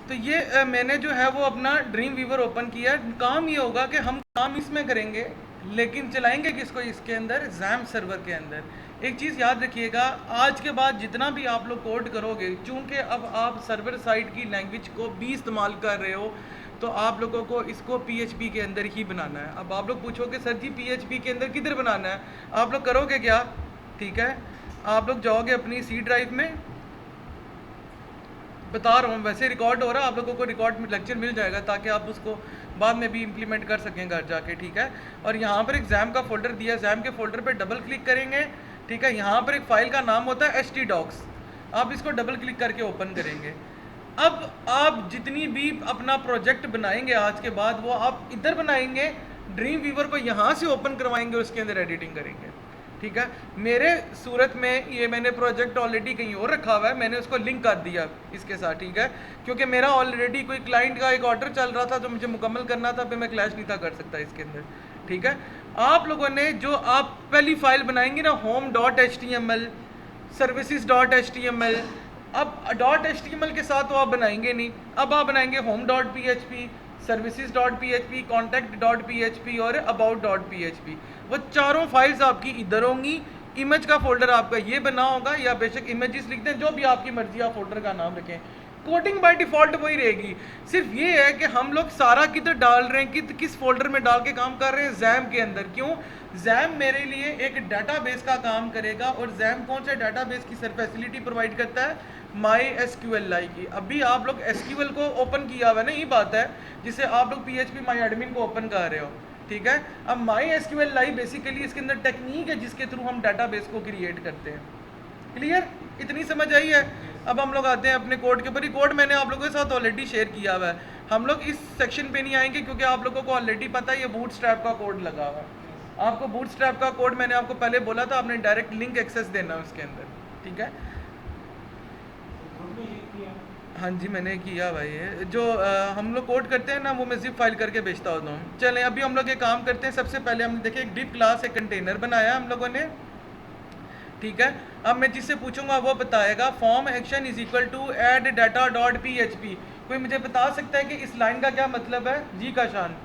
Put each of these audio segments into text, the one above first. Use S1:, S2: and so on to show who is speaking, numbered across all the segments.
S1: तो ये मैंने जो है वो अपना ड्रीम वीवर ओपन किया। काम ये होगा कि हम काम इसमें करेंगे, लेकिन चलाएंगे किसको इसके अंदर, जैम सर्वर के अंदर। एक चीज़ याद रखिएगा, आज के बाद जितना भी आप लोग कोड करोगे, चूंकि अब आप सर्वर साइड की लैंग्वेज को भी इस्तेमाल कर रहे हो, तो आप लोगों को इसको पीएचपी के अंदर ही बनाना है। अब आप लोग पूछोगे सर जी पीएचपी के अंदर किधर बनाना है, आप लोग करोगे क्या? ठीक है, आप लोग जाओगे अपनी सी ड्राइव में, बता रहा हूँ वैसे रिकॉर्ड हो रहा है, आप लोगों को रिकॉर्ड लेक्चर मिल जाएगा ताकि आप उसको बाद में भी इम्प्लीमेंट कर सकें घर जाके। ठीक है, और यहाँ पर एग्जाम का फोल्डर दिया, एग्जाम के फोल्डर पे डबल क्लिक करेंगे। ठीक है, यहाँ पर एक फाइल का नाम होता है htdocs, आप इसको डबल क्लिक करके ओपन करेंगे। अब आप जितनी भी अपना प्रोजेक्ट बनाएंगे आज के बाद, वो आप इधर बनाएंगे, ड्रीम वीवर को यहाँ से ओपन करवाएंगे, उसके अंदर एडिटिंग करेंगे। ठीक है, मेरे सूरत में ये मैंने प्रोजेक्ट ऑलरेडी कहीं और रखा हुआ है, मैंने उसको लिंक कर दिया इसके साथ। ठीक है, क्योंकि मेरा ऑलरेडी कोई क्लाइंट का एक ऑर्डर चल रहा था जो मुझे मुकम्मल करना था, फिर मैं क्लैश नहीं था कर सकता इसके अंदर। ठीक है, आप लोगों ने जो आप पहली फाइल बनाएंगे ना, home.html, services.html, अब .html के साथ तो आप बनाएंगे नहीं, अब आप बनाएंगे home.php, services.php, contact.php और about.php। वो चारों फाइल्स आपकी इधर होंगी, इमेज का फोल्डर आपका ये बना होगा, या बेशक इमेजेस लिख दें, जो भी आपकी मर्जी, आप फोल्डर का नाम रखें। कोडिंग बाय डिफ़ॉल्ट वही रहेगी, सिर्फ ये है कि हम लोग सारा किधर डाल रहे हैं, किस फोल्डर में डाल के काम कर रहे हैं, जैम के अंदर। क्यों? जैम मेरे लिए एक डाटाबेस का काम करेगा, और जैम कौन सा डाटाबेस की सर फैसिलिटी प्रोवाइड करता है, MySQLi की। अभी आप लोग SQL को ओपन किया हुआ है ना, ये बात है जिसे आप लोग PHP MyAdmin को ओपन कर रहे हो। ठीक है, अब MySQLi बेसिकली इसके अंदर टेक्निक है जिसके थ्रू हम डाटाबेस को क्रिएट करते हैं। क्लियर? इतनी समझ आई है? अब हम लोग आते हैं अपने कोड के ऊपर। ये कोड मैंने आप लोगों के साथ ऑलरेडी शेयर किया हुआ है, हम लोग इस सेक्शन पे नहीं आएंगे क्योंकि आप लोगों को ऑलरेडी पता है ये बूटस्ट्रैप का कोड लगा हुआ है। आपको बूटस्ट्रैप का कोड मैंने आपको पहले बोला था, आपने डायरेक्ट लिंक एक्सेस देना है उसके अंदर। ठीक है, हाँ जी मैंने किया भाई। ये जो हम लोग कोड करते हैं ना, वो मैं जिप फाइल करके भेजता होता हूँ। चलें अभी हम लोग ये काम करते हैं। सबसे पहले हमने देखे एक डिप क्लास, एक कंटेनर बनाया हम लोगों ने। ठीक है, अब मैं जिससे पूछूंगा वो बताएगा form action is equal to add data dot PHP। कोई मुझे बता सकता है कि इस लाइन का क्या मतलब है? जी का शान,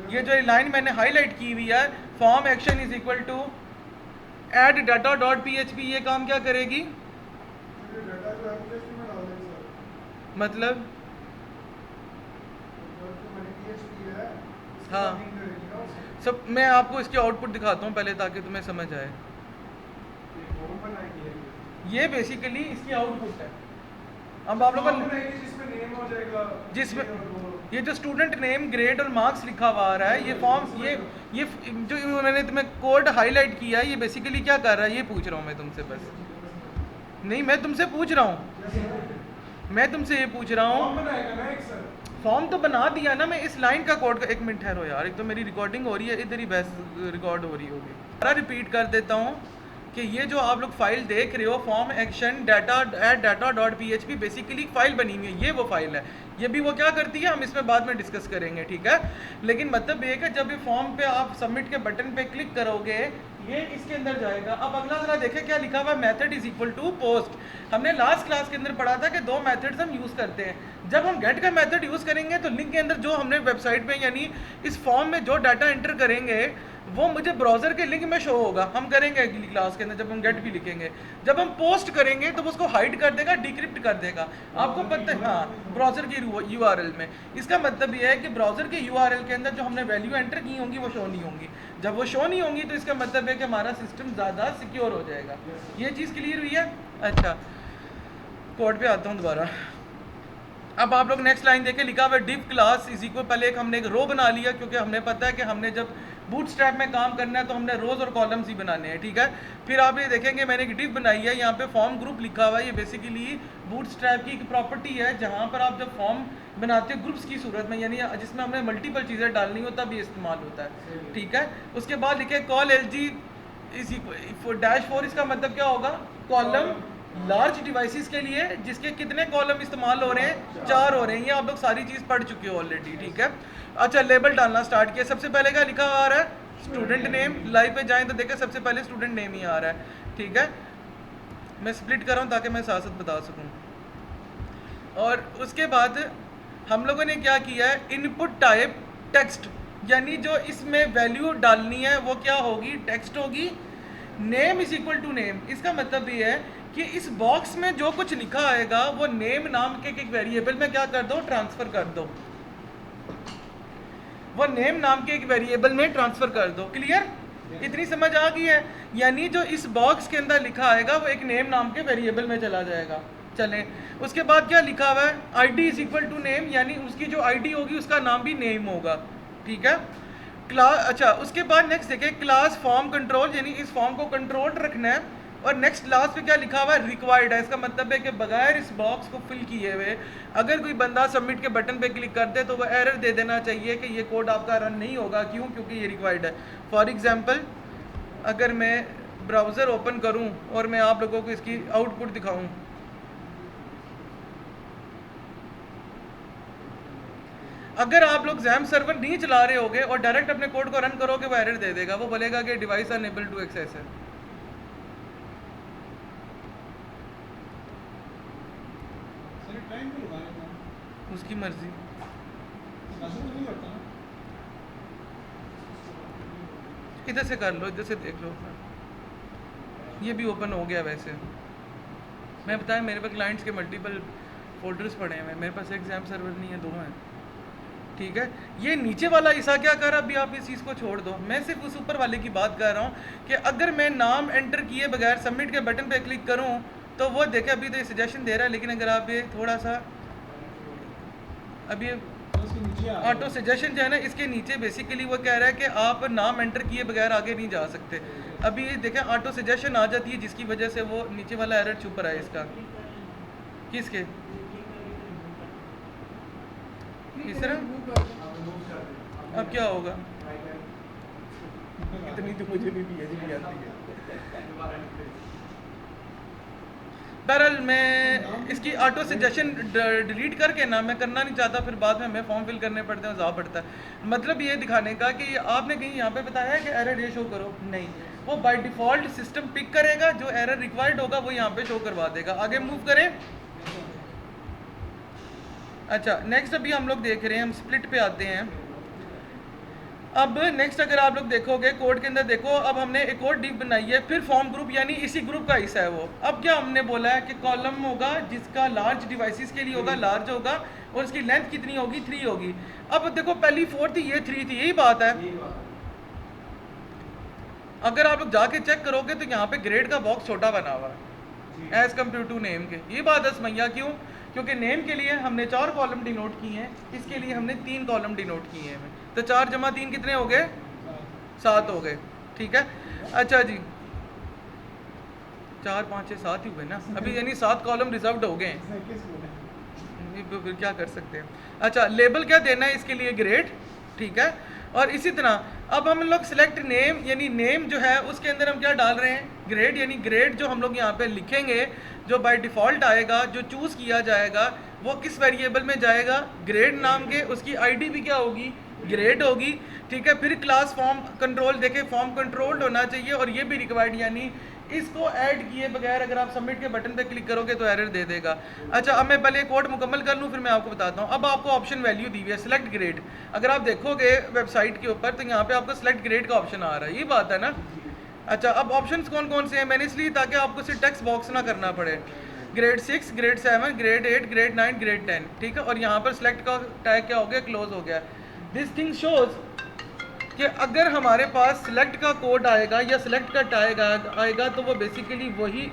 S1: ये जो लाइन मैंने हाईलाइट की हुई है, form action is equal to add data dot PHP, ये काम क्या करेगी? मतलब हाँ, सब मैं आपको इसके आउटपुट दिखाता हूँ पहले ताकि तुम्हें समझ आए। ये बेसिकली इसकी आउटपुट है। अब आप लोग जिसमें ये जो स्टूडेंट नेम, ग्रेड और मार्क्स लिखा हुआ आ रहा है, ये फॉर्म, ये जो मैंने तुम्हें कोड हाईलाइट किया है, ये बेसिकली क्या कर रहा है ये पूछ रहा हूँ मैं तुमसे। बस नहीं, मैं तुमसे पूछ रहा हूँ, मैं तुमसे ये पूछ रहा हूँ, फॉर्म तो बना दिया ना मैं, इस लाइन का कोड का। एक मिनट ठहरो यार, एक तो मेरी रिकॉर्डिंग हो रही है, इधर ही बहस रिकॉर्ड हो रही होगी। सारा रिपीट कर देता हूँ कि ये जो आप लोग फाइल देख रहे हो, form action data at data dot PHP, basically file बनी हुई है, ये वो फाइल है। ये भी वो क्या करती है हम इसमें बाद में डिस्कस करेंगे। ठीक है, लेकिन मतलब ये कि जब ये फॉर्म पे आप सबमिट के बटन पे क्लिक करोगे, ये इसके अंदर जाएगा। अब अगला जरा देखें क्या लिखा हुआ है, method is equal to post. हमने लास्ट क्लास के अंदर पढ़ा था कि दो मेथड्स हम यूज़ करते हैं। जब हम गेट का मेथड यूज़ करेंगे तो लिंक के अंदर जो हमने वेबसाइट पे यानी इस फॉर्म में जो डाटा एंटर करेंगे वो मुझे ब्राउज़र के लिंक में शो होगा, हम करेंगे अगली क्लास के अंदर जब हम गेट भी लिखेंगे। जब हम पोस्ट करेंगे तो उसको हाइड कर देगा, डिक्रिप्ट कर देगा। आपको पता है, हाँ, ब्राउज़र के URL में। इसका मतलब ये है कि ब्राउज़र के URL के अंदर जो हमने वैल्यू एंटर की होंगी वो शो नहीं होंगी। जब वो शो नहीं होंगी तो इसका मतलब है कि हमारा सिस्टम ज़्यादा सिक्योर हो जाएगा। ये चीज़ क्लियर हुई है? अच्छा, कोड पे आता हूँ दोबारा। अब आप लोग नेक्स्ट लाइन देखें, लिखा हुआ है डिव क्लास इज इक्वल, पहले एक हमने एक रो बना लिया क्योंकि हमने पता है कि हमने जब बूटस्ट्रैप में काम करना है तो हमने रोज और कॉलम्स ही बनाने हैं। ठीक है, फिर आप ये देखेंगे मैंने एक डिव बनाई है, यहाँ पे फॉर्म ग्रुप लिखा हुआ है। ये बेसिकली बूटस्ट्रैप की एक प्रॉपर्टी है जहाँ पर आप जब फॉर्म बनाते हैं ग्रुप्स की सूरत में, यानी जिसमें हमने मल्टीपल चीज़ें डालनी हो तब ये इस्तेमाल होता है। ठीक है, उसके बाद लिखे कॉल LG इज -4, इसका मतलब क्या होगा? कॉलम लार्ज डिवाइसेस के लिए जिसके कितने कॉलम इस्तेमाल हो रहे हैं? 4 हो रहे हैं। ये आप लोग सारी चीज़ पढ़ चुके हो ऑलरेडी। ठीक है, अच्छा लेबल डालना स्टार्ट किया। सबसे पहले क्या लिखा आ रहा है? Student name. लाइव पे जाएं तो देखें सबसे पहले स्टूडेंट नेम ही आ रहा है। ठीक है, मैं स्प्लिट कर रहा हूँ ताकि मैं साथ साथ बता सकूँ। और उसके बाद हम लोगों ने क्या किया है, इनपुट टाइप टेक्स्ट, यानी जो इसमें वैल्यू डालनी है वो क्या होगी, टेक्स्ट होगी। Name is equal to name, इसका मतलब ये है कि इस बॉक्स में जो कुछ लिखा आएगा वो नेम नाम के एक वेरिएबल में क्या कर दो, ट्रांसफर कर दो, वो नेम नाम के एक वेरिएबल में ट्रांसफर कर दो। क्लियर, इतनी समझ आ गई है। यानी जो इस बॉक्स के अंदर लिखा आएगा वो एक नेम नाम के वेरिएबल में चला जाएगा। चलें, उसके बाद क्या लिखा हुआ है, ID is equal to name, यानी उसकी जो आईडी होगी उसका नाम भी नेम होगा। ठीक है, क्लास, अच्छा उसके बाद नेक्स्ट देखें, क्लास फॉर्म कंट्रोल, यानी इस फॉर्म को कंट्रोल रखना है। और नेक्स्ट लास्ट पे क्या लिखा हुआ है, रिक्वायर्ड है। इसका मतलब है कि बगैर इस बॉक्स को फिल किए हुए अगर कोई बंदा सबमिट के बटन पे क्लिक कर दे तो वह एरर दे देना चाहिए कि ये कोड आपका रन नहीं होगा। क्यों, क्योंकि ये रिक्वायर्ड है। फॉर एग्जांपल अगर मैं ब्राउज़र ओपन करूं और मैं आप लोगों को इसकी आउटपुट दिखाऊं, अगर आप लोग जैम सर्वर नहीं चला रहे होगे और डायरेक्ट अपने कोड को रन करोगे वो एरर दे देगा, वो बोलेगा कि डिवाइस अनएबल टू एक्सेस है। उसकी मर्जी, इधर से कर लो, इधर से देख लो, ये भी ओपन हो गया। वैसे मैं बताया मेरे पास क्लाइंट्स के मल्टीपल फोल्डर्स पड़े हैं, मेरे पास एक जैम सर्वर नहीं है, दो हैं। ठीक है, ये नीचे वाला हिस्सा क्या कर रहा, अभी आप इस चीज़ को छोड़ दो, मैं सिर्फ उस ऊपर वाले की बात कर रहा हूँ कि अगर मैं नाम एंटर किए बगैर सबमिट के बटन पे क्लिक करूँ तो वो देखे, अभी तो ये सजेशन दे रहा है, लेकिन अगर आप ये थोड़ा सा अभी ऑटो सजेशन जो है ना, इसके नीचे बेसिकली वो कह रहा है कि आप नाम एंटर किए बगैर आगे नहीं जा सकते। अभी ये देखें ऑटो सजेशन आ जाती है जिसकी वजह से वो नीचे वाला एरर छुप रहा है इसका। किसके, इस तरह अब क्या होगा, इतनी तो मुझे भी आती है। बहरहाल मैं इसकी ऑटो सजेशन डिलीट करके ना, मैं करना नहीं चाहता, फिर बाद में हमें फॉर्म फिल करने पड़ते हैं, ज़्यादा पड़ता है। मतलब ये दिखाने का कि आपने कहीं यहाँ पे बताया है कि एरर ये शो करो, नहीं, वो बाय डिफ़ॉल्ट सिस्टम पिक करेगा, जो एरर रिक्वायर्ड होगा वो यहाँ पे शो करवा देगा। आगे मूव करें। अच्छा नेक्स्ट अभी हम लोग देख रहे हैं, हम स्प्लिट पे आते हैं। अब नेक्स्ट अगर आप लोग देखोगे कोड के अंदर देखो, अब हमने एक और डिव बनाई है, फिर फॉर्म ग्रुप, यानी इसी ग्रुप का हिस्सा है वो। अब क्या हमने बोला है कि कॉलम होगा जिसका लार्ज डिवाइसेस के लिए होगा, लार्ज होगा, और उसकी लेंथ कितनी होगी, 3 होगी। अब देखो पहली 4 थी, ये 3 थी, यही बात है। अगर आप लोग जाके चेक करोगे तो यहाँ पे ग्रेड का बॉक्स छोटा बना हुआ है एज कम्पेयर टू नेम के। ये बात है समैया, क्यों, क्योंकि नेम के लिए हमने 4 कॉलम डिनोट किए हैं, इसके लिए हमने 3 कॉलम डिनोट किए हैं। तो 4 जमा 3 कितने हो गए, 7 हो गए। ठीक है, अच्छा जी 4 5 6 7 ही हुए ना अभी, यानी 7 कॉलम रिजर्व्ड हो गए हैं, फिर क्या कर सकते हैं। अच्छा लेबल क्या देना है इसके लिए, ग्रेड। ठीक है, और इसी तरह अब हम लोग सिलेक्ट नेम, यानी नेम जो है उसके अंदर हम क्या डाल रहे हैं, ग्रेड, यानी ग्रेड जो हम लोग यहाँ पे लिखेंगे, जो बाय डिफ़ॉल्ट आएगा, जो चूज़ किया जाएगा वो किस वेरिएबल में जाएगा, ग्रेड नाम के, उसकी आईडी भी क्या होगी, ग्रेड होगी। ठीक है, फिर क्लास फॉर्म कंट्रोल, देखें फॉर्म कंट्रोल्ड होना चाहिए और ये भी रिक्वायर्ड, यानी इसको ऐड किए बगैर अगर आप सबमिट के बटन पे क्लिक करोगे तो एरर दे देगा। अच्छा अब मैं पहले कोड मुकम्मल कर लूँ फिर मैं आपको बताता हूँ। अब आपको ऑप्शन वैल्यू दी हुई है सिलेक्ट ग्रेड, अगर आप देखोगे वेबसाइट के ऊपर तो यहाँ पे आपको सिलेक्ट ग्रेड का ऑप्शन आ रहा है, ये बात है ना। अच्छा अब ऑप्शंस कौन कौन से हैं, मैंने इसलिए ताकि आपको सिर्फ टेक्स्ट बॉक्स ना करना पड़े, grade 6, grade 7, grade 8, grade 9, grade 10। ठीक है, और यहाँ पर सिलेक्ट का टैग क्या हो गया, क्लोज हो गया। दिस थिंग शोज कि अगर हमारे पास सिलेक्ट का कोड आएगा या सिलेक्ट का टैग आएगा तो वो बेसिकली वही,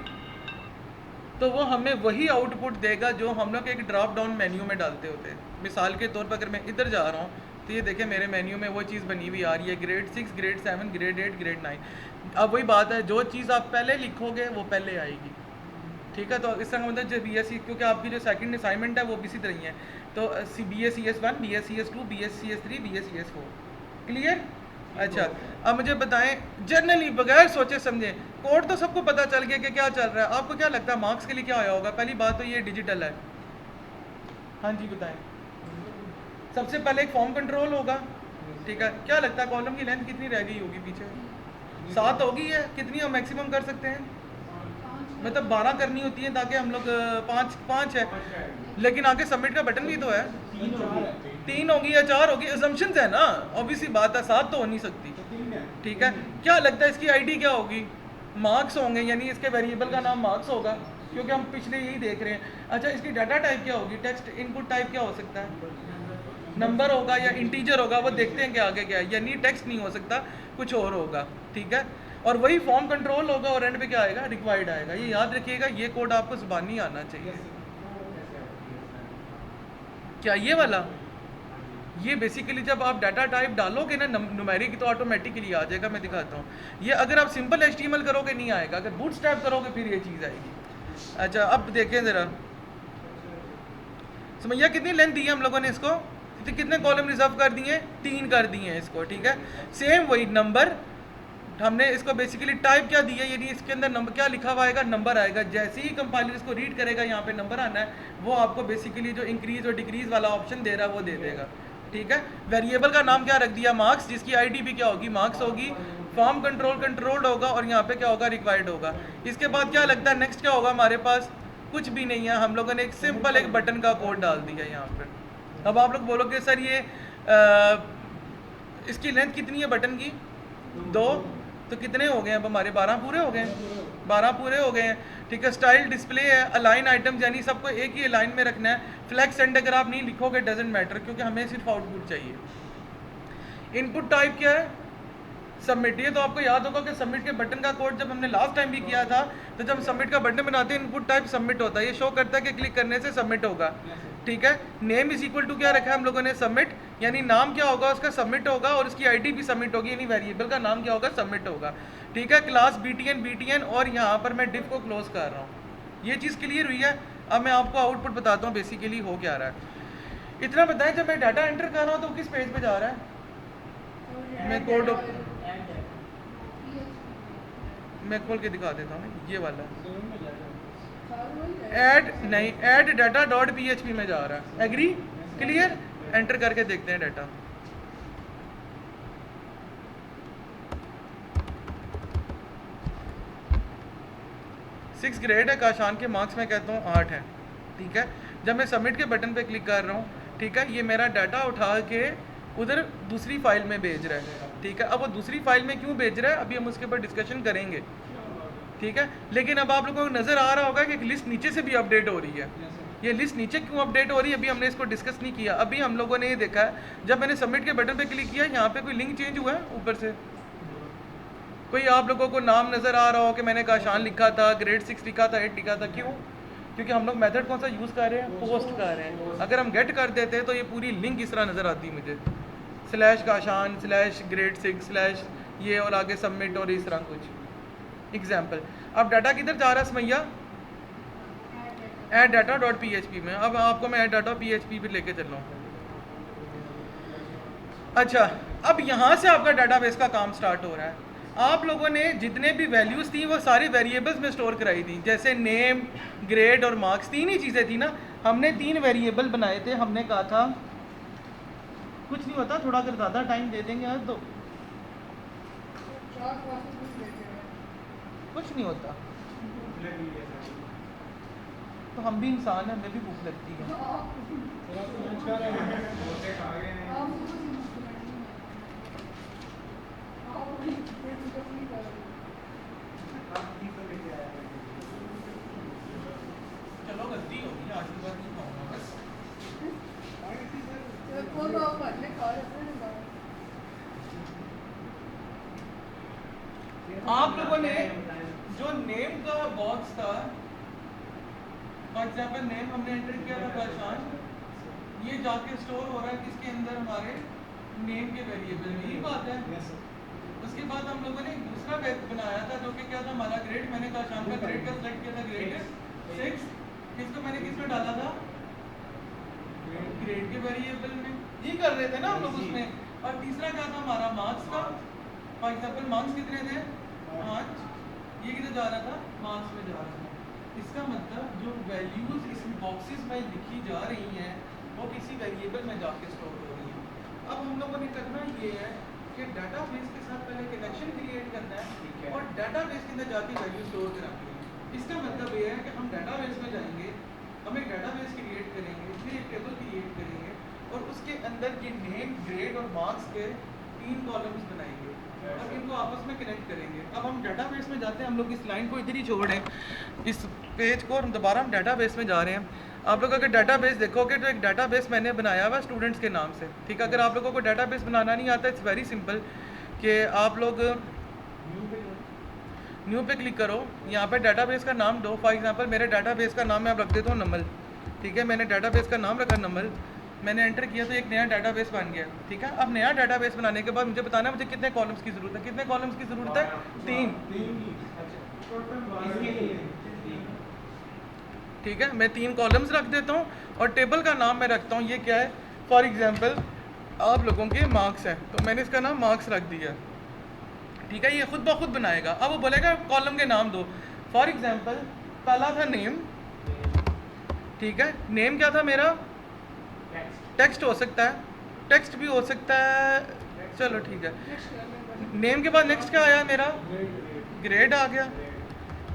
S1: तो वो हमें वही आउटपुट देगा जो हम लोग एक ड्रॉप डाउन मेन्यू में डालते होते हैं। मिसाल के तौर पर अगर मैं इधर जा रहा हूँ तो ये देखें मेरे मेन्यू में वो चीज़ बनी हुई आ रही है, ग्रेड 6, ग्रेड 7, ग्रेड 8, ग्रेड 9। अब वही बात है, जो चीज़ आप पहले लिखोगे वो पहले आएगी। ठीक है, तो इस तरह मतलब जो BSc, क्योंकि आपकी जो सेकंड असाइनमेंट है वो भी इसी तरह ही है, तो BScs1, BScs2, BScs3, BScs4। Clear. अच्छा अब मुझे बताएं जनरली बगैर सोचे समझे, कोड तो सबको पता चल गया कि क्या चल रहा है, आपको क्या लगता है मार्क्स के लिए क्या आया होगा। पहली बात तो ये डिजिटल है, हाँ जी बताएं। सबसे पहले एक फॉर्म कंट्रोल होगा। ठीक है, क्या लगता है कॉलम की लेंथ कितनी रह गई होगी पीछे, 7 होगी है, कितनी हम मैक्सिमम कर सकते हैं, मतलब 12 करनी होती है ताकि हम लोग पाँच है, लेकिन आगे सबमिट का बटन भी तो है। 3 होगी या 4 होगी, assumptions है ना, ऑब्वियसली बात है, 7 तो हो नहीं सकती। ठीक है, क्या लगता है इसकी आईडी क्या होगी? मार्क्स होंगे, यानी इसके वेरिएबल का नाम मार्क्स होगा, क्योंकि हम पिछले यही देख रहे हैं। अच्छा, इसकी डाटा टाइप क्या होगी? टेक्स्ट इनपुट टाइप क्या हो सकता है? नंबर होगा या इंटीजर होगा, वो देखते हैं कि आगे क्या है। यानी टेक्स्ट नहीं हो सकता, कुछ और होगा। ठीक है, और वही फॉर्म कंट्रोल होगा और एंड पे क्या आएगा? रिक्वायर्ड आएगा। ये याद रखिएगा, ये कोड आपको ज़ुबानी आना चाहिए। क्या ये वाला? ये बेसिकली जब आप डाटा टाइप डालोगे ना न्यूमेरिक, तो ऑटोमेटिकली आ जाएगा। मैं दिखाता हूँ। ये अगर आप सिंपल एचटीएमएल करोगे नहीं आएगा, अगर बूटस्ट्रैप करोगे फिर ये चीज़ आएगी। अच्छा, अब देखें ज़रा, समझिए कितनी लेंथ दी है हम लोगों ने इसको, कितने कॉलम रिजर्व कर दिए? 3 कर दिए हैं इसको। ठीक है, सेम वही नंबर हमने इसको बेसिकली टाइप क्या दिया, यानी इसके अंदर नंबर क्या लिखा हुआ आएगा? नंबर आएगा। जैसे ही कंपाइलर इसको रीड करेगा, यहाँ पे नंबर आना है, वो आपको बेसिकली जो इंक्रीज और डिक्रीज वाला ऑप्शन दे रहा है वो दे देगा। ठीक है, वेरिएबल का नाम क्या रख दिया? मार्क्स, जिसकी आईडी भी क्या होगी? मार्क्स होगी। फॉर्म कंट्रोल्ड होगा और यहाँ पे क्या होगा? रिक्वायर्ड होगा। इसके बाद क्या लगता है नेक्स्ट क्या होगा हमारे पास? कुछ भी नहीं है, हम लोगों ने एक सिंपल एक बटन का कोड डाल दिया यहाँ पे। अब आप लोग बोलोगे सर ये इसकी लेंथ कितनी है बटन की? 2, तो कितने हो गए अब हमारे? 12 पूरे हो गए हैं। 12 पूरे हो गए हैं। ठीक है, स्टाइल डिस्प्ले है, अलाइन आइटम्स, यानी सबको एक ही अलाइन में रखना है। फ्लैक्स एंड अगर आप नहीं लिखोगे डजेंट मैटर, क्योंकि हमें सिर्फ आउटपुट चाहिए। इनपुट टाइप क्या है? सबमिट। ये तो आपको याद होगा कि सबमिट के बटन का कोड जब हमने लास्ट टाइम भी किया था, तो जब सबमिट का बटन बनाते हैं इनपुट टाइप सबमिट होता है। ये शो करता है कि क्लिक करने से सबमिट होगा। ठीक है, नेम इज इक्वल टू क्या रखा है हम लोगों ने? सबमिट, यानी नाम क्या होगा उसका? सबमिट होगा, और उसकी आईडी भी सबमिट होगी, यानी वेरिएबल का नाम क्या होगा? सबमिट होगा। ठीक है, क्लास बीटीएन, और यहाँ पर मैं डिफ को क्लोज कर रहा हूँ। ये चीज़ क्लियर हुई है? अब मैं आपको आउटपुट बताता हूँ बेसिकली हो क्या रहा है। इतना बताएं, जब मैं डाटा एंटर कर रहा हूँ तो किस पेज पे जा रहा है? मैं कोड मैं खोल के दिखा देता हूँ, ये वाला ऐड नहीं, ऐड डाटा डॉट PHP में जा रहा है। एग्री? क्लियर? एंटर करके देखते हैं डाटा। सिक्स ग्रेड है, काशान के मार्क्स में कहता हूँ 8 है। ठीक है, जब मैं सबमिट के बटन पे क्लिक कर रहा हूँ, ठीक है, ये मेरा डाटा उठा के उधर दूसरी फाइल में भेज रहा है। ठीक है, अब वो दूसरी फाइल में क्यों भेज रहा है अभी हम उसके ऊपर डिस्कशन करेंगे। ठीक है, लेकिन अब आप लोगों को नज़र आ रहा होगा कि लिस्ट नीचे से भी अपडेट हो रही है। ये लिस्ट नीचे क्यों अपडेट हो रही है अभी हमने इसको डिस्कस नहीं किया। अभी हम लोगों ने ये देखा है, जब मैंने सबमिट के बटन पे क्लिक किया, यहाँ पे कोई लिंक चेंज हुआ है ऊपर से? कोई आप लोगों को नाम नज़र आ रहा हो कि मैंने काशान लिखा था, ग्रेड 6 लिखा था, 8 लिखा था? क्यों? क्योंकि हम लोग मेथड कौन सा यूज़ कर रहे हैं? पोस्ट कर रहे हैं। अगर हम गेट कर देते तो ये पूरी लिंक इस तरह नज़र आती मुझे, slash Kashan slash grade 6 slash ये, और आगे सबमिट और इस तरह कुछ एग्जाम्पल। अब डाटा किधर जा रहा है समैया? ऐड डाटा डॉट PHP में। अब आपको मैं ऐड डाटा PHP पे लेके चल रहा हूँ। अच्छा, अब यहाँ से आपका डाटाबेस का काम स्टार्ट हो रहा है। आप लोगों ने जितने भी वैल्यूज़ थी वो सारी वेरिएबल्स में स्टोर कराई थी, जैसे नेम, ग्रेड और मार्क्स, 3 ही चीज़ें थी ना। हमने 3 वेरिएबल बनाए थे। हमने कहा था कुछ नहीं होता, थोड़ा अगर ज़्यादा टाइम दे देंगे यार तो कुछ नहीं होता। तो हम भी इंसान हैं, हमें भी भूख लगती है। चलो गलती होगी, आज की बात नहीं खाऊंगा बस। आप लोगों ने जो नेम का बॉक्स था, फॉर एग्जाम्पल नेम हमने एंटर किया था काशान, ये जाके स्टोर हो रहा है किसके अंदर? हमारे नेम के वेरिएबल में। यही बात है। उसके बाद हम लोगों ने एक दूसरा वेब बनाया था जो कि क्या था? हमारा ग्रेड। मैंने काशान का ग्रेड का सेलेक्ट किया था, ग्रेड 6। इसको मैंने किसमें डाला था? ग्रेड के वेरिएबल में। ये कर रहे थे ना हम लोग उसमें। और तीसरा क्या था हमारा? मार्क्स का। फॉर एग्जाम्पल मार्क्स कितने थे? 5। ये किधर जा रहा था? मार्क्स में जा रहा था। इसका मतलब जो वैल्यूज इस बॉक्सेस में लिखी जा रही हैं वो किसी वेरिएबल में जाके स्टोर हो रही हैं। अब हम लोगों ने करना ये है कि डाटाबेस के साथ पहले कनेक्शन क्रिएट करना है और डाटाबेस के अंदर जाके वैल्यू स्टोर करानी है। इसका मतलब ये है कि हम डेटाबेस में जाएंगे, हम एक डेटाबेस क्रिएट करेंगे, फिर एक टेबल क्रिएट करेंगे और उसके अंदर ये नेम, ग्रेड और मार्क्स के 3 कॉलम्स बनाएंगे और इनको आपस में कनेक्ट करेंगे। अब हम डेटाबेस में जाते हैं, हम लोग इस लाइन को इधर ही छोड़ें, इस पेज को, और दोबारा हम डेटाबेस में जा रहे हैं। आप लोग अगर डेटाबेस देखोगे तो एक डेटाबेस मैंने बनाया हुआ स्टूडेंट्स के नाम से, ठीक है। अगर आप लोगों को डेटाबेस बनाना नहीं आता, इट्स वेरी सिंपल कि आप लोग न्यू पे क्लिक करो, यहाँ पे डेटाबेस का नाम दो। फॉर एग्जांपल मेरे डेटाबेस का नाम मैं अब रख देता हूँ नमल, ठीक है। मैंने डेटाबेस का नाम रखा नमल, मैंने एंटर किया तो एक नया डेटाबेस बन गया, ठीक है। अब नया डेटाबेस बनाने के बाद मुझे बताना है मुझे कितने कॉलम्स की ज़रूरत है। कितने कॉलम्स की ज़रूरत है? 3, ठीक है। मैं 3 कॉलम्स रख देता हूँ और टेबल का नाम मैं रखता हूँ, ये क्या है, फॉर एग्जांपल आप लोगों के मार्क्स हैं तो मैंने इसका नाम मार्क्स रख दिया, ठीक है। ये खुद ब खुद बनाएगा। अब वो बोलेगा कॉलम के नाम दो। फॉर एग्जांपल पहला था नेम, ठीक है। नेम क्या था मेरा? टेक्स्ट हो सकता है, टेक्स्ट भी हो सकता है, चलो ठीक है। नेम के बाद नेक्स्ट क्या आया मेरा? ग्रेड आ गया।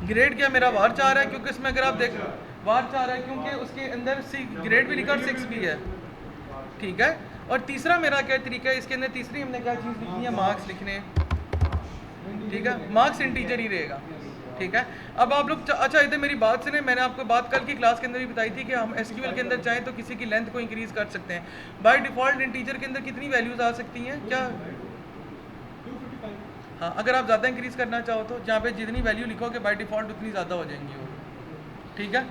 S1: ग्रेड क्या मेरा वार 4 है, क्योंकि इसमें अगर आप देख वार 4 है क्योंकि उसके अंदर ग्रेड भी लिखा और 6 भी है, ठीक है। और तीसरा मेरा क्या तरीका है, इसके अंदर तीसरी हमने क्या चीज़ लिखनी है? मार्क्स लिखने, ठीक है। मार्क्स इंटीजर ही रहेगा, ठीक है। अब आप लोग अच्छा इधर मेरी बात सुने, मैंने आपको बात कल की क्लास के अंदर भी बताई थी कि हम एसक्यूएल के अंदर चाहें तो किसी की लेंथ को इंक्रीज़ कर सकते हैं। बाय डिफ़ॉल्ट इंटीजर के अंदर कितनी वैल्यूज़ आ सकती हैं क्या? हाँ, अगर आप ज़्यादा इंक्रीज़ करना चाहो तो जहाँ पे जितनी वैल्यू लिखोगे बाय डिफ़ॉल्ट उतनी ज़्यादा हो जाएंगी वो, ठीक है।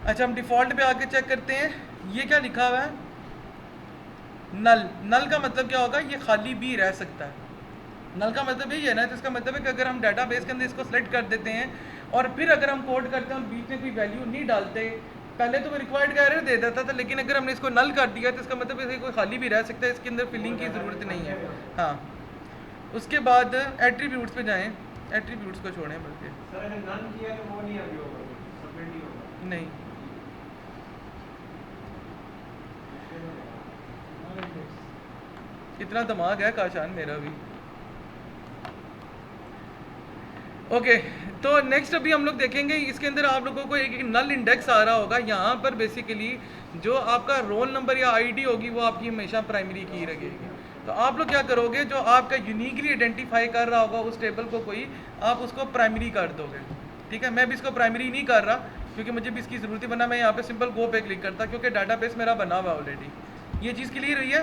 S1: अच्छा हम डिफ़ॉल्ट पे आके चेक करते हैं, ये क्या लिखा हुआ है? नल। नल का मतलब क्या होगा? ये खाली भी रह सकता है। नल का मतलब यही है ना, तो इसका मतलब है कि अगर हम डेटाबेस के अंदर इसको सेलेक्ट कर देते हैं और फिर अगर हम कोड करते हैं और बीच में कोई वैल्यू नहीं डालते, पहले तो वो रिक्वायर्ड का एरर दे देता था, लेकिन अगर हमने इसको नल कर दिया तो इसका मतलब है कोई खाली भी रह सकता है, इसके अंदर फिलिंग की ज़रूरत नहीं है। हाँ, उसके बाद एट्रीब्यूट्स पे जाएं, एट्रीब्यूट्स को छोड़ें बल्कि
S2: सर अगर नन किया तो वो नहीं आगे होगा, सबमिट नहीं होगा।
S1: नहीं, इतना दिमाग है काशान मेरा भी। ओके तो नेक्स्ट अभी हम लोग देखेंगे, इसके अंदर आप लोगों को एक नल इंडेक्स आ रहा होगा। यहाँ पर बेसिकली जो आपका रोल नंबर या आईडी होगी वो आपकी हमेशा प्राइमरी की रहेगी। तो आप लोग क्या करोगे, जो आपका यूनिकली आइडेंटिफाई कर रहा होगा उस टेबल को कोई, आप उसको प्राइमरी कर दोगे, ठीक है। मैं भी इसको प्राइमरी नहीं कर रहा क्योंकि मुझे भी इसकी ज़रूरत ही बना, मैं यहाँ पे सिंपल गो पे क्लिक करता क्योंकि डाटाबेस मेरा बना हुआ है ऑलरेडी। ये चीज़ क्लियर हुई है?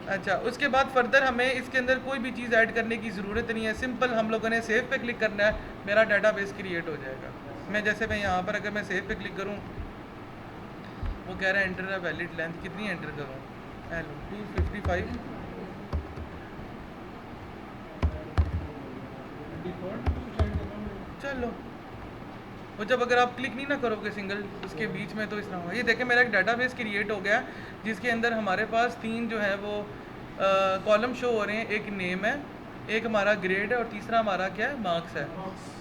S1: अच्छा, उसके बाद फर्दर हमें इसके अंदर कोई भी चीज़ ऐड करने की ज़रूरत नहीं है। सिंपल हम लोगों ने सेव पे क्लिक करना है, मेरा डाटाबेस क्रिएट हो जाएगा। मैं यहाँ पर अगर मैं सेव पे क्लिक करूँ, वो कह रहा है एंटर अ वैलिड लेंथ, कितनी एंटर करूँ? 255। चलो, और जब अगर आप क्लिक नहीं ना करोगे सिंगल उसके बीच में तो इस तरह होगा। ये देखें मेरा एक डाटाबेस क्रिएट हो गया जिसके अंदर हमारे पास 3 जो है वो कॉलम शो हो रहे हैं। एक नेम है, एक हमारा ग्रेड है और तीसरा हमारा क्या है? मार्क्स है,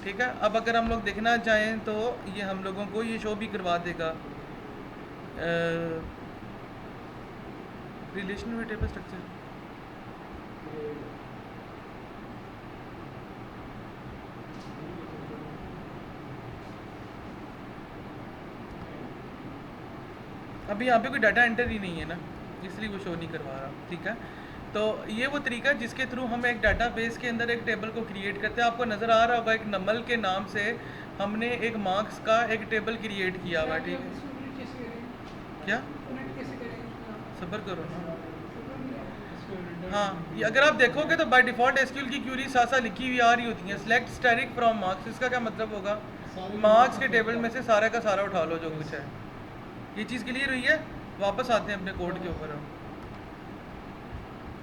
S1: ठीक है। अब अगर हम लोग देखना चाहें तो ये हम लोगों को ये शो भी करवा देगा रिलेशन विद टेबल स्ट्रक्चर। अभी यहाँ पे कोई डाटा एंटर ही नहीं है ना, इसलिए वो शो नहीं करवा रहा, ठीक है। तो ये वो तरीका है जिसके थ्रू हम एक डाटाबेस के अंदर एक टेबल को क्रिएट करते हैं। आपको नज़र आ रहा होगा एक नमल के नाम से हमने एक मार्क्स का एक टेबल क्रिएट किया हुआ, ठीक है। क्या? सब्र करो ना। हाँ, ये अगर आप देखोगे तो बाय डिफ़ॉल्ट एसक्यूएल की क्यूरी साथ लिखी हुई आ रही होती हैं, सेलेक्ट स्टैटिक फ्रॉम मार्क्स। इसका क्या मतलब होगा? मार्क्स के टेबल में से सारा का सारा उठा लो जो कुछ है। ये चीज़ क्लियर हुई है? वापस आते हैं अपने कोड के ऊपर। हम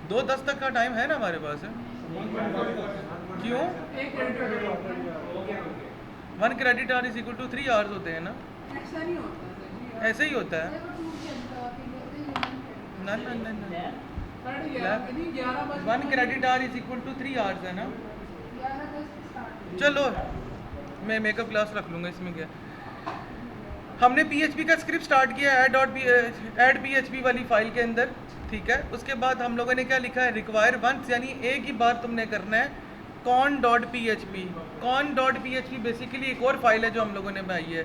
S1: 2:10 तक का टाइम है ना हमारे पास है? क्यों? 1 credit hour is equal to 3 hours होते हैं ना?
S3: ऐसा नहीं होता,
S1: ऐसे ही होता है ना ना ना ना। 1 credit hour is equal to 3 hours है ना? चलो मैं मेकअप क्लास रख लूँगा, इसमें क्या। हमने PHP का स्क्रिप्ट स्टार्ट किया ऐड PHP वाली फाइल के अंदर, ठीक है। उसके बाद हम लोगों ने क्या लिखा है? रिक्वायर वंस, यानी एक ही बार तुमने करना है con.php con.php बेसिकली एक और फाइल है जो हम लोगों ने बनाई है।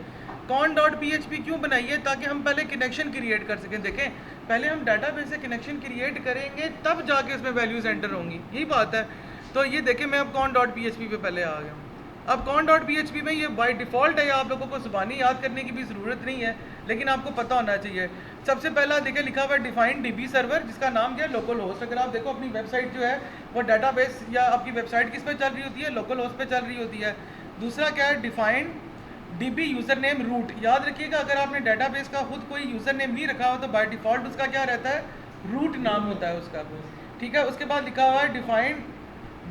S1: con.php क्यों बनाई है? ताकि हम पहले कनेक्शन क्रिएट कर सकें। देखें, पहले हम डाटाबेस से कनेक्शन क्रिएट करेंगे तब जाके उसमें वैल्यूज एंटर होंगी, यही बात है। तो ये देखें, मैं अब con.php पे पहले आ गया हूँ। अब con.php में ये बाय डिफ़ॉल्ट है, आप लोगों को ज़ुबानी याद करने की भी ज़रूरत नहीं है, लेकिन आपको पता होना चाहिए। सबसे पहला देखिए लिखा हुआ है डिफाइन डीबी सर्वर, जिसका नाम क्या है? Local host. अगर आप देखो अपनी वेबसाइट जो है वो डाटाबेस या आपकी वेबसाइट किस पे चल रही होती है? लोकल होस्ट पे चल रही होती है। दूसरा क्या है? Define DB user name root. याद रखिएगा, अगर आपने डाटाबेस का खुद कोई यूज़र नेम नहीं रखा हो तो बाय डिफ़ॉल्ट उसका क्या रहता है? रूट नाम होता है उसका, ठीक है। उसके बाद लिखा हुआ है डिफाइन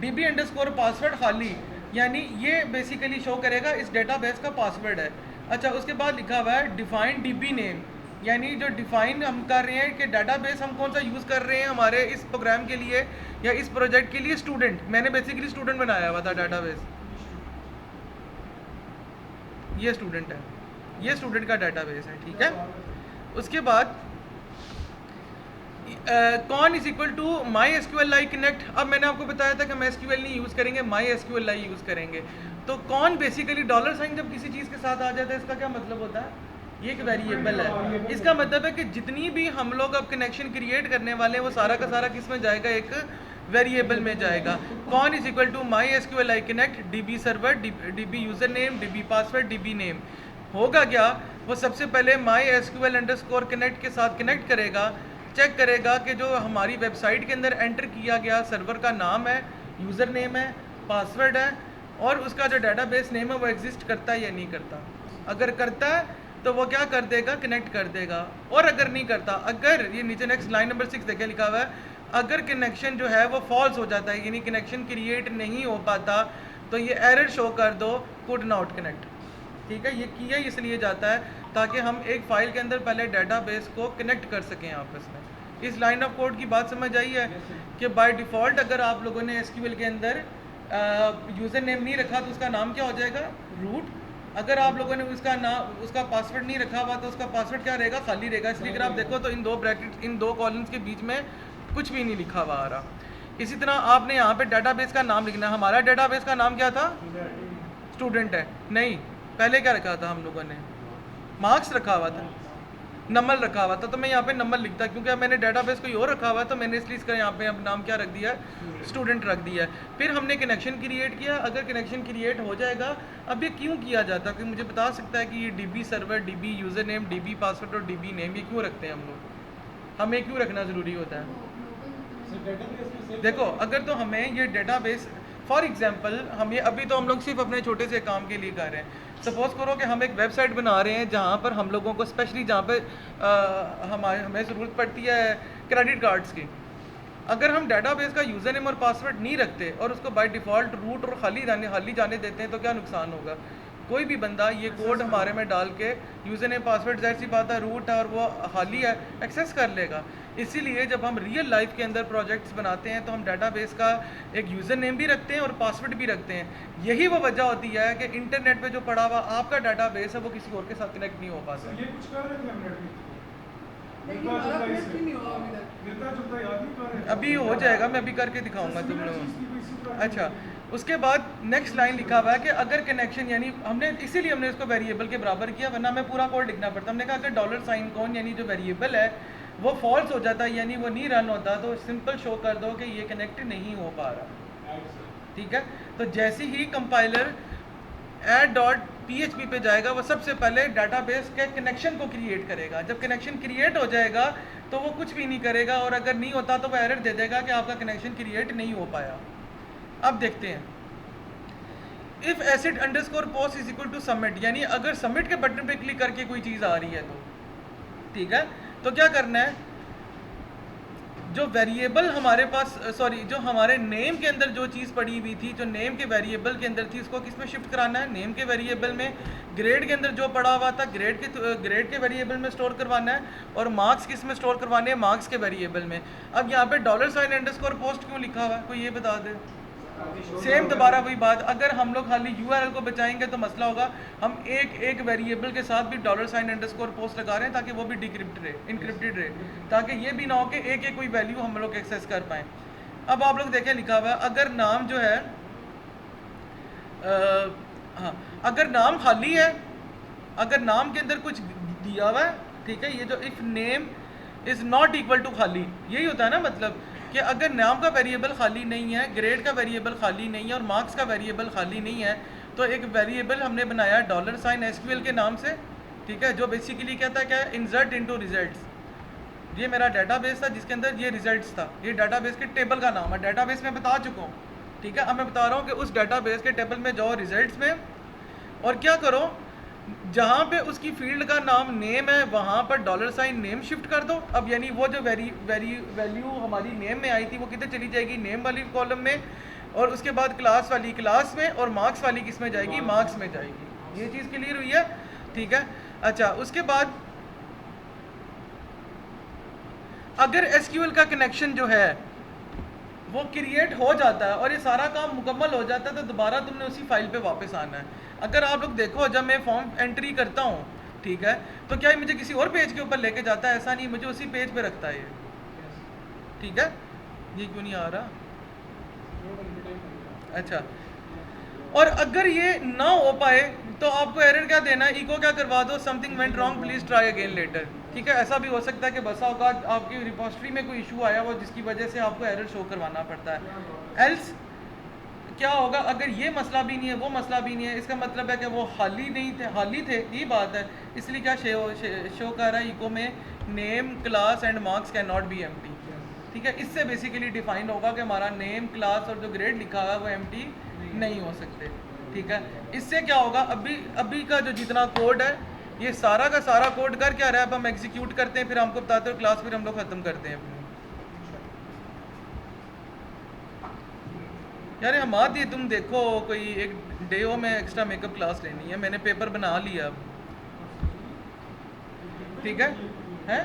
S1: डीबी अंडरस्कोर पासवर्ड खाली, यानी ये बेसिकली शो करेगा इस डेटाबेस का पासवर्ड है। अच्छा, उसके बाद लिखा हुआ है डिफाइन डीबी नेम, यानी जो डिफाइन हम कर रहे हैं कि डेटाबेस हम कौन सा यूज़ कर रहे हैं हमारे इस प्रोग्राम के लिए या इस प्रोजेक्ट के लिए। स्टूडेंट, मैंने बेसिकली स्टूडेंट बनाया हुआ था डाटाबेस, ये स्टूडेंट है, ये स्टूडेंट का डाटाबेस है, ठीक है। उसके बाद con is equal to my SQL I connect. अब मैंने आपको बताया था कि हम एसक्यूएल नहीं यूज़ करेंगे, माई एसक्यूएल आई यूज़ करेंगे। तो कॉन बेसिकली डॉलर साइन जब किसी चीज़ के साथ आ जाता है, इसका क्या मतलब होता है? ये एक वेरिएबल है। इसका मतलब है कि जितनी भी हम लोग अब कनेक्शन क्रिएट करने वाले हैं वो सारा का सारा किस में जाएगा? एक वेरिएबल में जाएगा। Con is equal to my SQL I connect DB server DB user name DB password DB name. होगा क्या? वो सबसे पहले माई एसक्यूएल अंडरस्कोर कनेक्ट के साथ कनेक्ट करेगा, चेक करेगा कि जो हमारी वेबसाइट के अंदर एंटर किया गया सर्वर का नाम है, यूज़र नेम है, पासवर्ड है और उसका जो डेटाबेस नेम है वो एग्जिस्ट करता है या नहीं करता। अगर करता है तो वो क्या कर देगा? कनेक्ट कर देगा। और अगर नहीं करता, अगर ये नीचे नेक्स्ट लाइन नंबर 6 देखिए लिखा हुआ है, अगर कनेक्शन जो है वो फॉल्स हो जाता है, यानी कनेक्शन क्रिएट नहीं हो पाता, तो ये एरर शो कर दो, कुड नॉट कनेक्ट, ठीक है। ये किया इसलिए जाता है ताकि हम एक फ़ाइल के अंदर पहले डेटाबेस को कनेक्ट कर सकें आपस में। इस लाइन ऑफ कोड की बात समझ आई है कि बाय डिफ़ॉल्ट अगर आप लोगों ने एसक्यूएल के अंदर यूज़र नेम नहीं रखा तो उसका नाम क्या हो जाएगा? रूट। अगर आप लोगों ने उसका पासवर्ड नहीं रखा हुआ तो उसका पासवर्ड क्या रहेगा? खाली रहेगा। इसलिए अगर आप देखो तो इन दो ब्रैकेट, इन दो कॉलम्स के बीच में कुछ भी नहीं लिखा हुआ आ रहा। इसी तरह आपने यहाँ पे डाटाबेस का नाम लिखना है। हमारा डाटाबेस का नाम क्या था? स्टूडेंट है। नहीं, पहले क्या रखा था हम लोगों ने? मार्क्स रखा हुआ था, नंबर रखा हुआ था। तो मैं यहाँ पे नंबर लिखता, क्योंकि अब मैंने डाटाबेस कोई और रखा हुआ है तो मैंने इसलिए इसका यहाँ पे अब नाम क्या रख दिया है? स्टूडेंट रख दिया है। फिर हमने कनेक्शन क्रिएट किया। अगर कनेक्शन क्रिएट हो जाएगा, अब ये क्यों किया जाता है? कि मुझे बता सकता है कि ये dB server, DB user name, DB password और डीबी नेम ये क्यों रखते हैं हम लोग? हमें क्यों रखना ज़रूरी होता है? देखो, अगर तो हमें ये डेटाबेस, फॉर एग्जांपल हम ये अभी तो हम लोग सिर्फ अपने छोटे से काम के लिए कर रहे हैं। सपोज़ करो कि हम एक वेबसाइट बना रहे हैं जहाँ पर हम लोगों को स्पेशली जहाँ पर हमें ज़रूरत पड़ती है क्रेडिट कार्ड्स की। अगर हम डाटाबेस का यूज़र नेम और पासवर्ड नहीं रखते और उसको बाय डिफ़ॉल्ट रूट और खाली जाने देते हैं तो क्या नुकसान होगा? कोई भी बंदा ये कोड हमारे में डाल के यूज़र नेम पासवर्ड, ज़ाहिर सी बात है रूट है और वो खाली है, एक्सेस कर लेगा। इसीलिए जब हम रियल लाइफ के अंदर प्रोजेक्ट्स बनाते हैं तो हम डाटाबेस का एक यूज़र नेम भी रखते हैं और पासवर्ड भी रखते हैं। यही वो वजह होती है कि इंटरनेट पे जो पड़ा हुआ आपका डाटाबेस है वो किसी और के साथ कनेक्ट नहीं हो पाता।
S2: ये कुछ कर रहे थे हमने
S3: लेकिन हमारा कनेक्ट ही नहीं हुआ अभी तक।
S2: मिलता जुलता याद नहीं कर रहे।
S1: अभी हो जाएगा, मैं अभी करके दिखाऊंगा तुम लोगों। अच्छा, उसके बाद नेक्स्ट लाइन लिखा हुआ है कि अगर कनेक्शन, यानी इसीलिए हमने इसको वेरिएबल के बराबर किया, वरना हमें पूरा कोड लिखना पड़ता। हमने कहा अगर डॉलर साइन कौन यानी जो वेरिएबल है वो फॉल्स हो जाता है, यानी वो नहीं रन होता, तो सिंपल शो कर दो कि ये कनेक्ट नहीं हो पा रहा, ठीक है। तो जैसे ही कंपाइलर add.php पे जाएगा वो सबसे पहले डाटाबेस के कनेक्शन को क्रिएट करेगा। जब कनेक्शन क्रिएट हो जाएगा तो वो कुछ भी नहीं करेगा और अगर नहीं होता तो वो एरर दे देगा कि आपका कनेक्शन क्रिएट नहीं हो पाया। अब देखते हैं, if isset underscore post is equal to submit, यानी अगर सबमिट के बटन पे क्लिक करके कोई चीज़ आ रही है तो ठीक है, तो क्या करना है? जो वेरिएबल हमारे पास, जो हमारे नेम के अंदर जो चीज़ पड़ी हुई थी, जो नेम के वेरिएबल के अंदर थी, उसको किस में शिफ्ट कराना है? नेम के वेरिएबल में। ग्रेड के अंदर जो पड़ा हुआ था ग्रेड के वेरिएबल में स्टोर करवाना है और मार्क्स किस में स्टोर करवाने हैं? मार्क्स के वेरिएबल में। अब यहाँ पे $_पोस्ट क्यों लिखा हुआ है? कोई ये बता दे। सेम दोबारा वही बात, अगर हम लोग खाली URL को बचाएंगे तो मसला होगा। हम एक वेरिएबल के साथ भी $_पोस्ट लगा रहे हैं ताकि वो भी इनक्रिप्टेड रहे, ताकि ये भी ना हो कि एक कोई वैल्यू हम लोग एक्सेस कर पाएँ। अब आप लोग देखें लिखा हुआ है, अगर नाम जो है हाँ, अगर नाम खाली है, अगर नाम के अंदर कुछ दिया हुआ है, ठीक है, ये जो if name is not equal to खाली, यही होता है ना, मतलब कि अगर नाम का वेरिएबल खाली नहीं है, ग्रेड का वेरिएबल खाली नहीं है और मार्क्स का वेरिएबल खाली नहीं है, तो एक वेरिएबल हमने बनाया $साइन एसक्यूएल के नाम से, ठीक है, जो बेसिकली कहता है क्या है, इंसर्ट इनटू रिजल्ट्स। ये मेरा डेटाबेस था जिसके अंदर ये रिजल्ट्स था, ये डेटाबेस के टेबल का नाम है, डेटाबेस में बता चुका हूँ, ठीक है। अब मैं बता रहा हूँ कि उस डेटाबेस के टेबल में जाओ रिजल्ट्स में, और क्या करो, जहाँ पे उसकी फील्ड का नाम नेम है वहाँ पर $साइन नेम शिफ्ट कर दो। अब यानी वो जो वैल्यू हमारी नेम में आई थी वो किधर चली जाएगी, नेम वाली कॉलम में, और उसके बाद क्लास वाली क्लास में, और मार्क्स वाली किस में जाएगी, मार्क्स में जाएगी। ये चीज़ क्लियर हुई है, ठीक है। अच्छा, उसके बाद अगर एसक्यूएल का कनेक्शन जो है वो क्रिएट हो जाता है और ये सारा काम मुकम्मल हो जाता है, तो दोबारा तुमने उसी फाइल पे वापस आना है। अगर आप लोग देखो, जब मैं फॉर्म एंट्री करता हूँ, ठीक है, तो क्या ये मुझे किसी और पेज के ऊपर लेके जाता है, ऐसा नहीं, मुझे उसी पेज पे रखता है ये, ठीक है। ये क्यों नहीं आ रहा, अच्छा। और अगर ये ना हो पाए तो आपको एरर क्या देना है, इको क्या करवा दो, something went wrong please try again later, ठीक है। ऐसा भी हो सकता है कि बसा होगा आपकी रिपोजिटरी में कोई इशू आया हो जिसकी वजह से आपको एरर शो करवाना पड़ता है। एल्स क्या होगा, अगर ये मसला भी नहीं है, वो मसला भी नहीं है, इसका मतलब है कि वो हाली नहीं थे, हाली थे, ये बात है। इसलिए क्या शो कर रहा है इको में, name class and marks can not be empty, ठीक है। इससे बेसिकली डिफाइन होगा कि हमारा नेम क्लास और जो ग्रेड लिखा हुआ है वो एम्प्टी नहीं हो सकते, ठीक है। इससे क्या होगा, अभी का जो जितना कोड है, ये सारा का सारा कोड कर क्या रहा है, अब हम एग्जीक्यूट करते हैं, फिर हमको बताते हो क्लास, फिर हम लोग ख़त्म करते हैं अपनी। यार हमाद दिए, तुम देखो कोई एक डेओ में एक्स्ट्रा मेकअप क्लास लेनी है, मैंने पेपर बना लिया अब, ठीक है, हैं?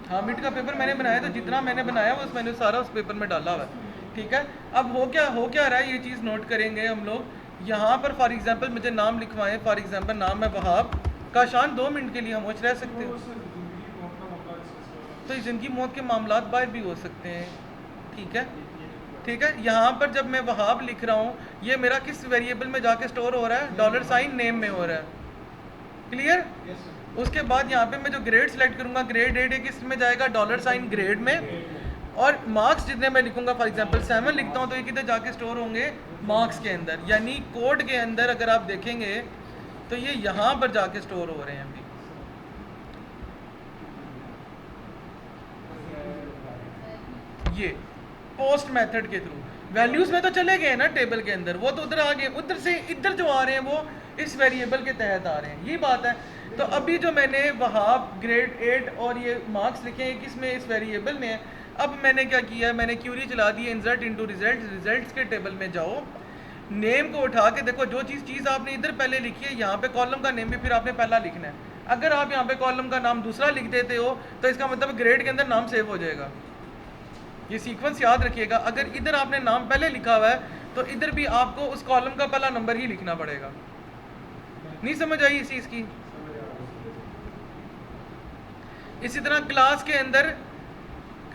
S1: हाँ, मिड का पेपर मैंने बनाया, तो जितना मैंने बनाया वो मैंने सारा उस पेपर में डाला हुआ है, ठीक है। अब हो क्या रहा है, ये चीज़ नोट करेंगे हम लोग। यहाँ पर फॉर एग्जांपल मुझे नाम लिखवाएं, फॉर एग्जांपल नाम है वहाब काशान, 2 मिनट के लिए हम रह सकते हो, तो ज़िंदगी मौत के मामलात बाहर भी हो सकते हैं, ठीक है, ठीक है। यहाँ पर जब मैं वहाब लिख रहा हूँ, ये मेरा किस वेरिएबल में जाके स्टोर हो रहा है, $साइन नेम में हो रहा है, क्लियर। उसके बाद यहाँ पे मैं जो ग्रेड सेलेक्ट करूँगा, ग्रेड 8 किस में जाएगा, $साइन ग्रेड में, और मार्क्स जितने मैं लिखूंगा, फॉर एग्जांपल 7 लिखता हूँ, तो ये किधर जाके स्टोर होंगे, मार्क्स के अंदर, यानी कोड के अंदर अगर आप देखेंगे तो ये यहाँ पर जाके स्टोर हो रहे हैं अभी। ये पोस्ट मेथड के थ्रू वैल्यूज में तो चले गए ना टेबल के अंदर, वो तो उधर आ गए, उधर से इधर जो आ रहे हैं वो इस वेरिएबल के तहत आ रहे हैं, ये बात है। तो अभी जो मैंने वहाँ ग्रेड 8 और ये मार्क्स लिखे हैं किस में, इस वेरिएबल में है। अब मैंने क्या किया है, मैंने क्यूरी चला दी, इंसर्ट इनटू रिजल्ट्स के टेबल में जाओ, नेम को उठा के देखो, जो चीज़ आपने इधर पहले लिखी है, यहाँ पे कॉलम का नेम भी फिर आपने पहला लिखना है। अगर आप यहाँ पे कॉलम का नाम दूसरा लिख देते हो तो इसका मतलब ग्रेड के अंदर नाम सेव हो जाएगा। ये सीक्वेंस याद रखिएगा, अगर इधर आपने नाम पहले लिखा हुआ है तो इधर भी आपको उस कॉलम का पहला नंबर ही लिखना पड़ेगा। नहीं समझ आई इस चीज़ की। इसी तरह क्लास के अंदर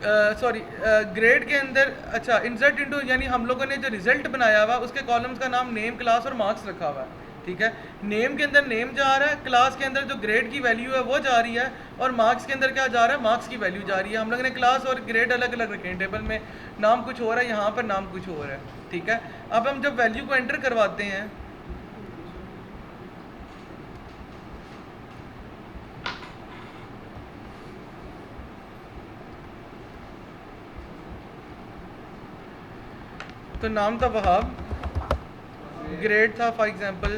S1: ग्रेड के अंदर, अच्छा, इंसर्ट इनटू, यानी हम लोगों ने जो रिजल्ट बनाया हुआ उसके कॉलम्स का नाम नेम क्लास और मार्क्स रखा हुआ है, ठीक है। नेम के अंदर नेम जा रहा है, क्लास के अंदर जो ग्रेड की वैल्यू है वो जा रही है, और मार्क्स के अंदर क्या जा रहा है, मार्क्स की वैल्यू जा रही है। हम लोगों ने क्लास और ग्रेड अलग अलग रखे हैं टेबल में, नाम कुछ हो रहा है, यहाँ पर नाम कुछ हो रहा है, ठीक है। अब हम जब वैल्यू को एंटर करवाते हैं, तो नाम था वहाब, ग्रेड था फॉर एग्जांपल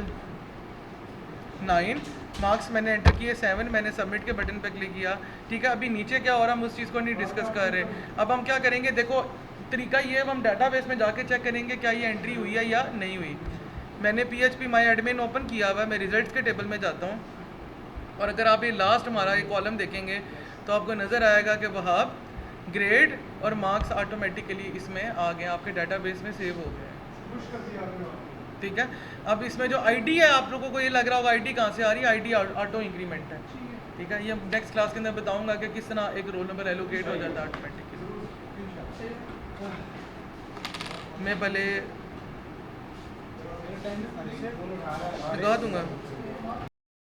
S1: 9, मार्क्स मैंने एंटर किए 7, मैंने सबमिट के बटन पर क्लिक किया, ठीक है। अभी नीचे क्या हो रहा है हम उस चीज़ को नहीं डिस्कस कर रहे। अब हम क्या करेंगे, देखो तरीका ये है, हम डाटाबेस में जाके चेक करेंगे क्या ये एंट्री हुई है या नहीं हुई। मैंने PHP माई एडमिन ओपन किया हुआ है, मैं रिजल्ट्स के टेबल में जाता हूँ, और अगर आप ये लास्ट हमारा ये कॉलम देखेंगे तो आपको नज़र आएगा कि वहाब ग्रेड और मार्क्स ऑटोमेटिकली इसमें आ गए, आपके डाटाबेस में सेव हो गए, ठीक है। अब इसमें जो आईडी है, आप लोगों को ये लग रहा होगा आईडी कहाँ से आ रही है, आईडी ऑटो इंक्रीमेंट है, ठीक है। ये नेक्स्ट क्लास के अंदर बताऊंगा कि किस तरह एक रोल नंबर एलोकेट हो जाता है ऑटोमेटिकली। मैं भले लगा दूंगा